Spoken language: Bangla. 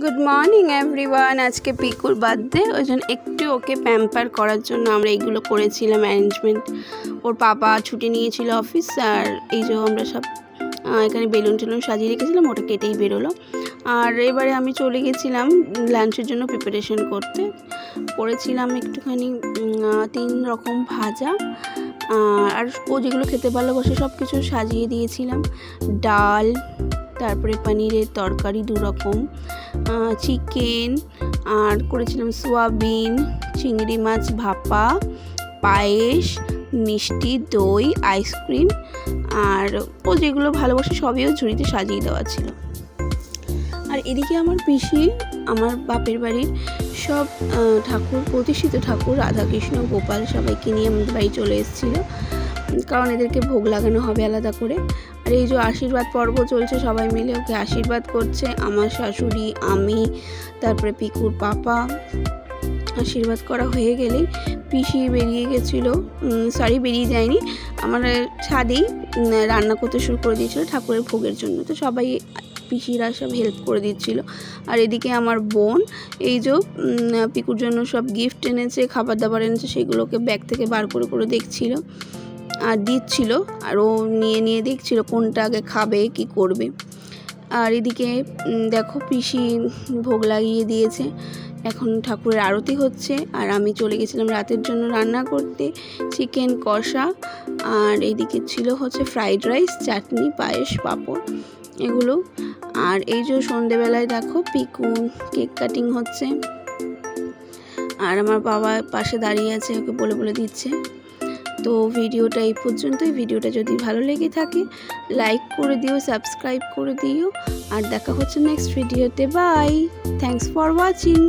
Good morning everyone. আজকে পিকুর বার্থডে, ওই জন্য একটু ওকে প্যাম্পার করার জন্য আমরা এইগুলো করেছিলাম অ্যারেঞ্জমেন্ট। ওর পাপা ছুটি নিয়েছিল অফিস, আর এই যে আমরা সব এখানে বেলুন টেলুন সাজিয়ে রেখেছিলাম, ওটা কেটেই বেরোলো। আর এবারে আমি চলে গেছিলাম লাঞ্চের জন্য প্রিপারেশন করতে। করেছিলাম একটুখানি 3 রকম ভাজা, আর ও যেগুলো খেতে ভালোবাসে সব কিছু সাজিয়ে দিয়েছিলাম। ডাল, তারপরে পনিরের তরকারি 2 রকম, চিকেন, আর করেছিলাম সোয়াবিন, চিংড়ি মাছ ভাপা, পায়েস, মিষ্টি, দই, আইসক্রিম, আর ও যেগুলো ভালোবাসে সবই ও ঝুড়িতে সাজিয়ে দেওয়া ছিল। আর এদিকে আমার পিসি আমার বাপের বাড়ির সব ঠাকুর, প্রতিষ্ঠিত ঠাকুর রাধাকৃষ্ণ গোপাল সবাইকে নিয়ে আমাদের বাড়ি চলে এসেছিলো, কারণ এদেরকে ভোগ লাগানো হবে আলাদা করে। আর এই যে আশীর্বাদ পর্ব চলছে, সবাই মিলে ওকে আশীর্বাদ করছে, আমার শাশুড়ি, আমি, তারপরে পিকুর পাপা। আশীর্বাদ করা হয়ে গেলেই পিসি বেরিয়ে গেছিলো, বেরিয়ে যায়নি, আমার ছাদেই রান্না করতে শুরু করে দিয়েছিলো ঠাকুরের ভোগের জন্য। তো সবাই পিসিরা সব হেল্প করে দিচ্ছিলো। আর এদিকে আমার বোন এই যে পিকুর জন্য সব গিফট এনেছে, খাবার দাবার এনেছে, সেগুলোকে ব্যাগ থেকে বার করে করে দেখছিল আর দিচ্ছিল, আর ও নিয়ে নিয়ে দেখছিল কোনটা আগে খাবে কি করবে। আর এদিকে দেখো পিসি ভোগ লাগিয়ে দিয়েছে, এখন ঠাকুরের আরতি হচ্ছে। আর আমি চলে গেছিলাম রাতের জন্য রান্না করতে, চিকেন কষা, আর এইদিকে ছিল হচ্ছে ফ্রাইড রাইস, চাটনি, পায়েস, পাঁপড় এগুলো। আর এই যে সন্ধেবেলায় দেখো পিকু কেক কাটিং হচ্ছে, আর আমার বাবা পাশে দাঁড়িয়ে আছে, ওকে বলে বলে দিচ্ছে। তো ভিডিওটা এই পর্যন্তই। ভিডিওটা যদি ভালো লেগে থাকে লাইক করে দিও, সাবস্ক্রাইব করে দিও, আর দেখা হচ্ছে নেক্সট ভিডিওতে। Bye, thanks for watching.